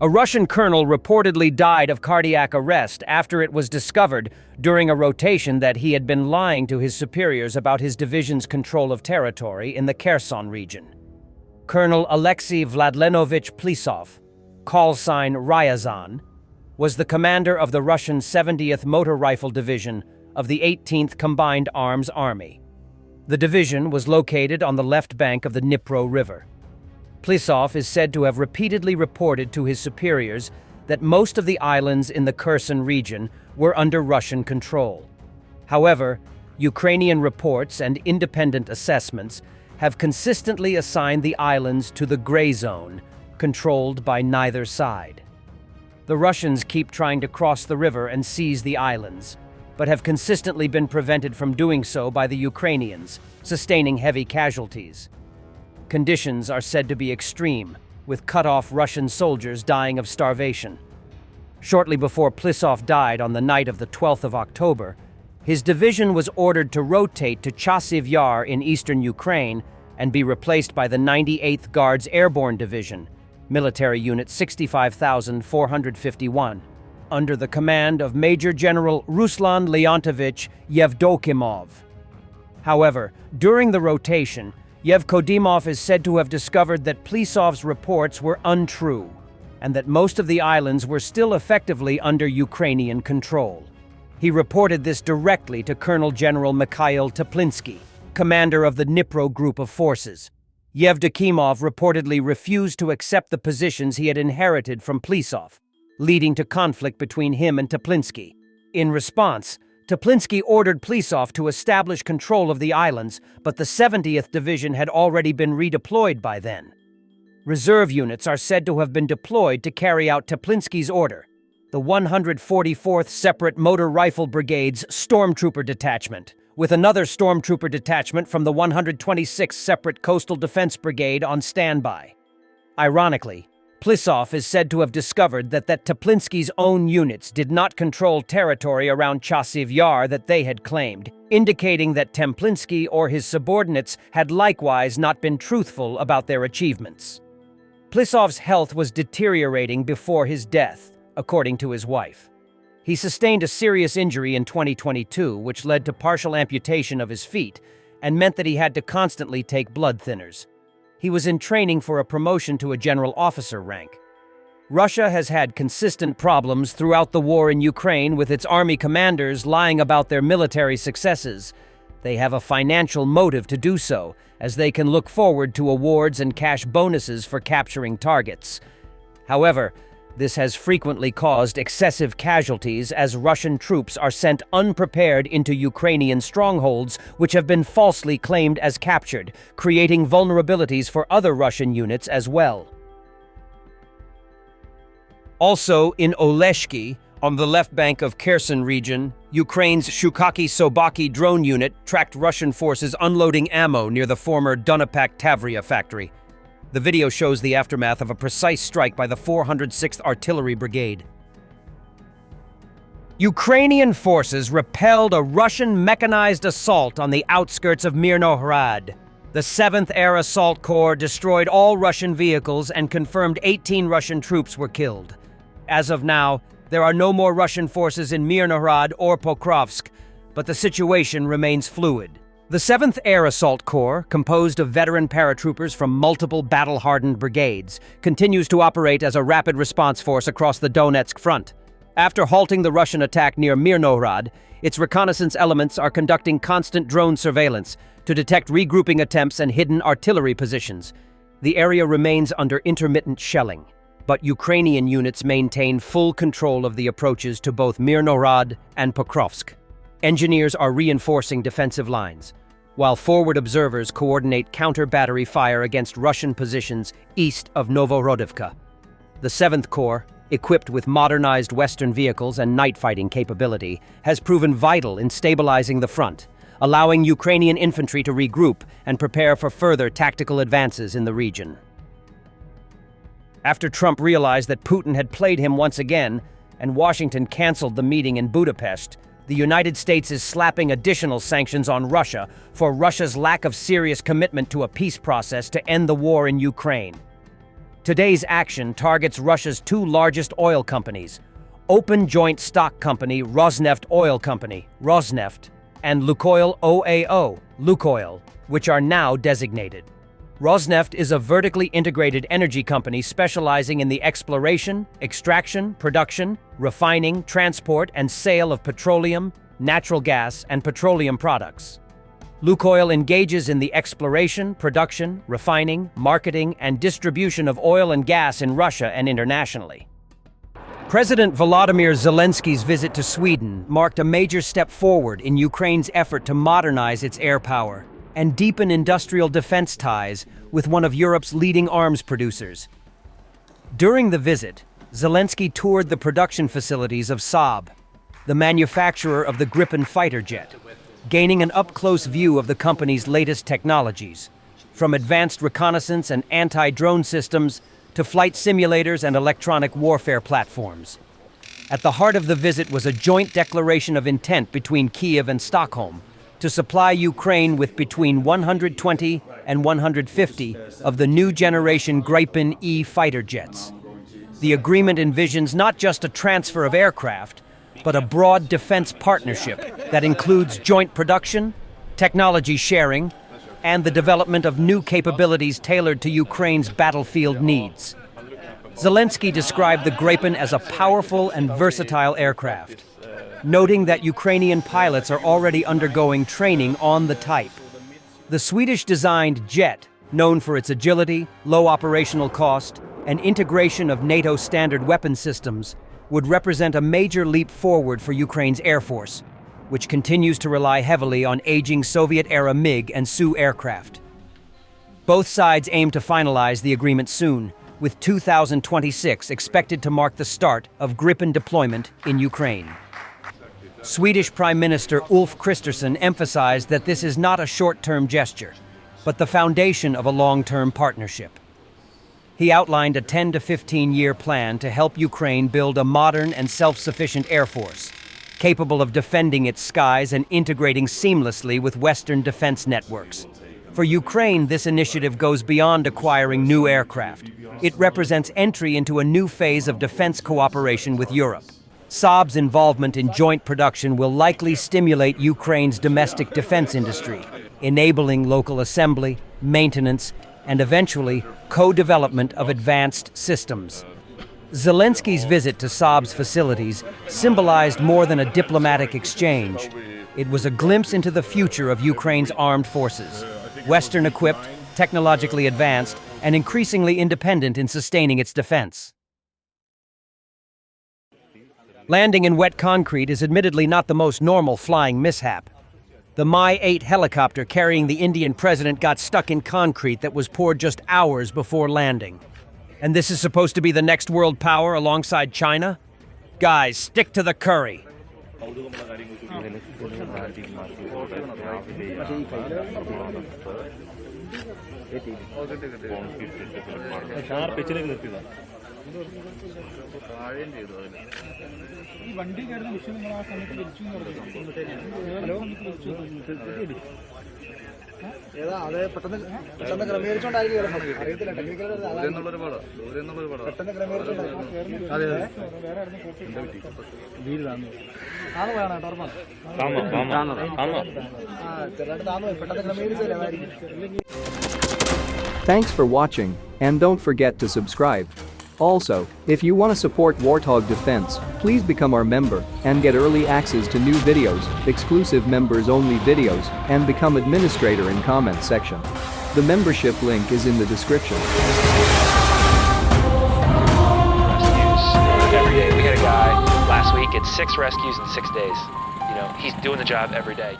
A Russian colonel reportedly died of cardiac arrest after it was discovered during a rotation that he had been lying to his superiors about his division's control of territory in the Kherson region. Colonel Alexei Vladlenovich Plisov, call sign Ryazan, was the commander of the Russian 70th Motor Rifle Division of the 18th Combined Arms Army. The division was located on the left bank of the Dnipro River. Plisov is said to have repeatedly reported to his superiors that most of the islands in the Kherson region were under Russian control. However, Ukrainian reports and independent assessments have consistently assigned the islands to the gray zone, controlled by neither side. The Russians keep trying to cross the river and seize the islands, but have consistently been prevented from doing so by the Ukrainians, sustaining heavy casualties. Conditions are said to be extreme, with cut-off Russian soldiers dying of starvation. Shortly before Plisov died on the night of the 12th of October, his division was ordered to rotate to Chasiv Yar in eastern Ukraine and be replaced by the 98th Guards Airborne Division, Military Unit 65,451, under the command of Major General Ruslan Leontovich Yevdokimov. However, during the rotation, Yevdokimov is said to have discovered that Plisov's reports were untrue, and that most of the islands were still effectively under Ukrainian control. He reported this directly to Colonel General Mikhail Teplinsky, commander of the Dnipro Group of Forces. Yevdokimov reportedly refused to accept the positions he had inherited from Plisov, leading to conflict between him and Teplinsky. In response, Teplinsky ordered Plisov to establish control of the islands, but the 70th Division had already been redeployed by then. Reserve units are said to have been deployed to carry out Teplinsky's order. The 144th Separate Motor Rifle Brigade's Stormtrooper Detachment, with another Stormtrooper detachment from the 126th Separate Coastal Defense Brigade on standby. Ironically, Plisov is said to have discovered that Teplinsky's own units did not control territory around Chasiv Yar that they had claimed, indicating that Teplinsky or his subordinates had likewise not been truthful about their achievements. Plisov's health was deteriorating before his death, according to his wife. He sustained a serious injury in 2022, which led to partial amputation of his feet and meant that he had to constantly take blood thinners. He was in training for a promotion to a general officer rank. Russia has had consistent problems throughout the war in Ukraine, with its army commanders lying about their military successes. They have a financial motive to do so, as they can look forward to awards and cash bonuses for capturing targets. However, this has frequently caused excessive casualties as Russian troops are sent unprepared into Ukrainian strongholds which have been falsely claimed as captured, creating vulnerabilities for other Russian units as well. Also in Oleshki, on the left bank of Kherson region, Ukraine's Shukaki-Sobaki drone unit tracked Russian forces unloading ammo near the former Dunapak Tavria factory. The video shows the aftermath of a precise strike by the 406th Artillery Brigade. Ukrainian forces repelled a Russian mechanized assault on the outskirts of Mirnohrad. The 7th Air Assault Corps destroyed all Russian vehicles and confirmed 18 Russian troops were killed. As of now, there are no more Russian forces in Mirnohrad or Pokrovsk, but the situation remains fluid. The 7th Air Assault Corps, composed of veteran paratroopers from multiple battle-hardened brigades, continues to operate as a rapid response force across the Donetsk front. After halting the Russian attack near Mirnohrad, its reconnaissance elements are conducting constant drone surveillance to detect regrouping attempts and hidden artillery positions. The area remains under intermittent shelling, but Ukrainian units maintain full control of the approaches to both Mirnohrad and Pokrovsk. Engineers are reinforcing defensive lines, while forward observers coordinate counter-battery fire against Russian positions east of Novorodivka. The 7th Corps, equipped with modernized Western vehicles and night-fighting capability, has proven vital in stabilizing the front, allowing Ukrainian infantry to regroup and prepare for further tactical advances in the region. After Trump realized that Putin had played him once again, and Washington canceled the meeting in Budapest, the United States is slapping additional sanctions on Russia for Russia's lack of serious commitment to a peace process to end the war in Ukraine. Today's action targets Russia's two largest oil companies, Open Joint Stock Company Rosneft Oil Company, Rosneft, and Lukoil OAO, Lukoil, which are now designated. Rosneft is a vertically integrated energy company specializing in the exploration, extraction, production, refining, transport, and sale of petroleum, natural gas, and petroleum products. Lukoil engages in the exploration, production, refining, marketing, and distribution of oil and gas in Russia and internationally. President Volodymyr Zelensky's visit to Sweden marked a major step forward in Ukraine's effort to modernize its air power and deepen industrial defense ties with one of Europe's leading arms producers. During the visit, Zelensky toured the production facilities of Saab, the manufacturer of the Gripen fighter jet, gaining an up-close view of the company's latest technologies, from advanced reconnaissance and anti-drone systems to flight simulators and electronic warfare platforms. At the heart of the visit was a joint declaration of intent between Kiev and Stockholm to supply Ukraine with between 120 and 150 of the new generation Gripen E fighter jets. The agreement envisions not just a transfer of aircraft, but a broad defense partnership that includes joint production, technology sharing, and the development of new capabilities tailored to Ukraine's battlefield needs. Zelensky described the Gripen as a powerful and versatile aircraft, noting that Ukrainian pilots are already undergoing training on the type. The Swedish-designed jet, known for its agility, low operational cost, and integration of NATO standard weapon systems, would represent a major leap forward for Ukraine's Air Force, which continues to rely heavily on aging Soviet-era MiG and Su aircraft. Both sides aim to finalize the agreement soon, with 2026 expected to mark the start of Gripen deployment in Ukraine. Swedish Prime Minister Ulf Kristersson emphasized that this is not a short-term gesture, but the foundation of a long-term partnership. He outlined a 10 to 15-year plan to help Ukraine build a modern and self-sufficient air force, capable of defending its skies and integrating seamlessly with Western defense networks. For Ukraine, this initiative goes beyond acquiring new aircraft. It represents entry into a new phase of defense cooperation with Europe. Saab's involvement in joint production will likely stimulate Ukraine's domestic defense industry, enabling local assembly, maintenance, and eventually co-development of advanced systems. Zelensky's visit to Saab's facilities symbolized more than a diplomatic exchange. It was a glimpse into the future of Ukraine's armed forces, Western-equipped, technologically advanced, and increasingly independent in sustaining its defense. Landing in wet concrete is admittedly not the most normal flying mishap. The Mi-8 helicopter carrying the Indian president got stuck in concrete that was poured just hours before landing. And this is supposed to be the next world power alongside China? Guys, stick to the curry. Thanks for watching, and don't forget to subscribe. Also, if you want to support Warthog Defense, please become our member and get early access to new videos, exclusive members-only videos, and become administrator in comments section. The membership link is in the description. Rescues every day. We had a guy last week at 6 rescues in 6 days. You know, he's doing the job every day.